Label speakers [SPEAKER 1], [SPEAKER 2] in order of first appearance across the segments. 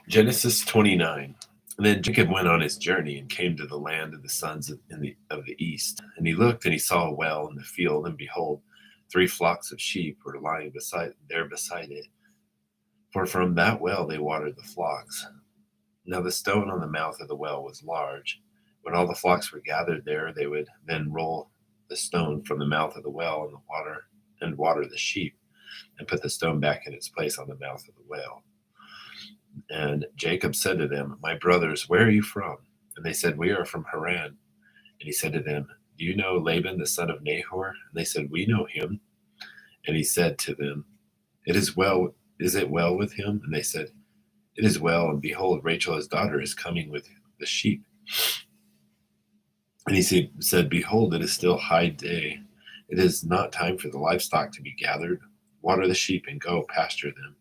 [SPEAKER 1] Genesis 29. And then Jacob went on his journey and came to the land of the sons of the east. And he looked and he saw a well in the field, and behold, 3 flocks of sheep were lying beside it. For from that well they watered the flocks. Now the stone on the mouth of the well was large. When all the flocks were gathered there, they would then roll the stone from the mouth of the well in the water and water the sheep, and put the stone back in its place on the mouth of the well. And Jacob said to them, My brothers, where are you from? And they said, We are from Haran. And he said to them, Do you know Laban, the son of Nahor? And they said, We know him. And he said to them, Is it well with him? And they said, It is well, and behold, Rachel his daughter is coming with the sheep. And he said, Behold, it is still high day. It is not time for the livestock to be gathered. Water the sheep and go pasture them.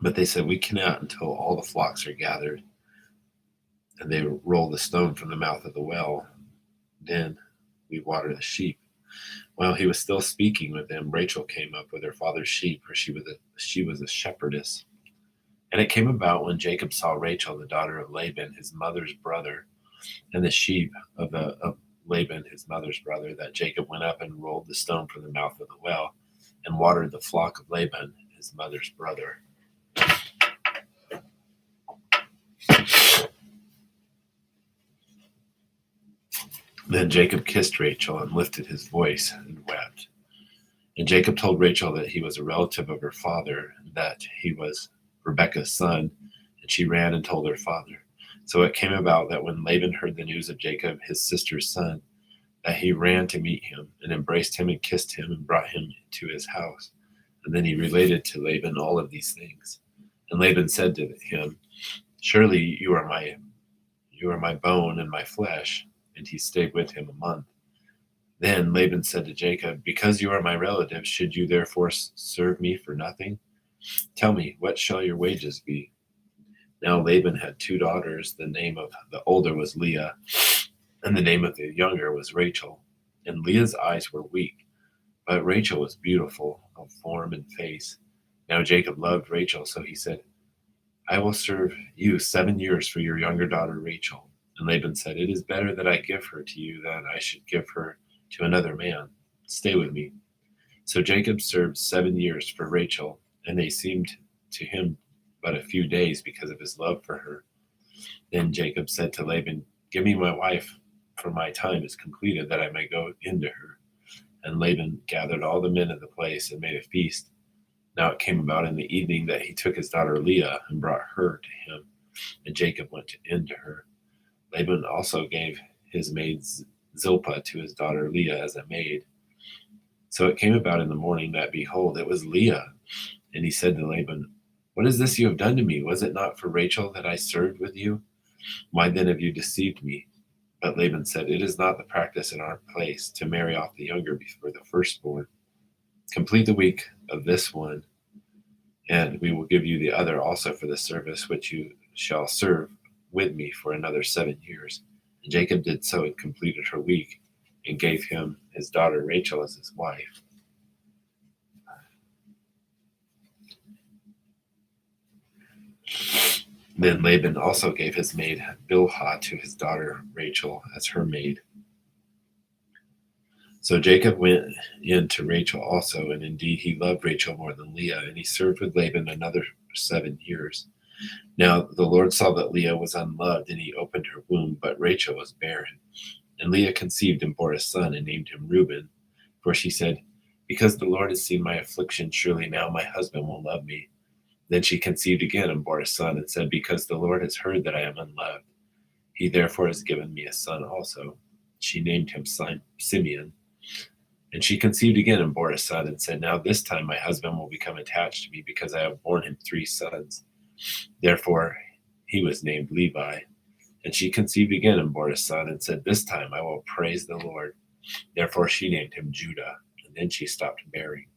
[SPEAKER 1] But they said, We cannot until all the flocks are gathered. And they roll the stone from the mouth of the well. Then we water the sheep. While he was still speaking with them, Rachel came up with her father's sheep, for she was a shepherdess. And it came about when Jacob saw Rachel, the daughter of Laban, his mother's brother, and the sheep of Laban, his mother's brother, that Jacob went up and rolled the stone from the mouth of the well, and watered the flock of Laban, his mother's brother. Then Jacob kissed Rachel and lifted his voice and wept. And Jacob told Rachel that he was a relative of her father, and that he was Rebekah's son, and she ran and told her father. So it came about that when Laban heard the news of Jacob, his sister's son, that he ran to meet him and embraced him and kissed him and brought him to his house. And then he related to Laban all of these things. And Laban said to him, Surely you are my bone and my flesh. And he stayed with him a month. Then Laban said to Jacob, Because you are my relative, should you therefore serve me for nothing? Tell me, what shall your wages be? Now Laban had 2 daughters. The name of the older was Leah, and the name of the younger was Rachel. And Leah's eyes were weak, but Rachel was beautiful of form and face. Now Jacob loved Rachel, so he said, I will serve you 7 years for your younger daughter Rachel. And Laban said, It is better that I give her to you than I should give her to another man. Stay with me. So Jacob served 7 years for Rachel, and they seemed to him but a few days because of his love for her. Then Jacob said to Laban, Give me my wife, for my time is completed, that I may go into her. And Laban gathered all the men of the place and made a feast. Now it came about in the evening that he took his daughter Leah and brought her to him, and Jacob went in to her. Laban also gave his maid Zilpah to his daughter Leah as a maid. So it came about in the morning that, behold, it was Leah. And he said to Laban, What is this you have done to me? Was it not for Rachel that I served with you? Why then have you deceived me? But Laban said, It is not the practice in our place to marry off the younger before the firstborn. Complete the week of this one, and we will give you the other also for the service which you shall serve with me for another 7 years. And Jacob did so and completed her week, and gave him his daughter Rachel as his wife. Then Laban also gave his maid Bilhah to his daughter Rachel as her maid. So Jacob went in to Rachel also, and indeed he loved Rachel more than Leah, and he served with Laban another 7 years. Now the Lord saw that Leah was unloved, and he opened her womb, but Rachel was barren. And Leah conceived and bore a son, and named him Reuben. For she said, Because the Lord has seen my affliction, surely now my husband will love me. Then she conceived again and bore a son, and said, Because the Lord has heard that I am unloved, he therefore has given me a son also. She named him Simeon. And she conceived again and bore a son, and said, Now this time my husband will become attached to me, because I have borne him 3 sons. Therefore he was named Levi. And she conceived again and bore a son, and said, This time I will praise the Lord. Therefore she named him Judah. And then she stopped bearing.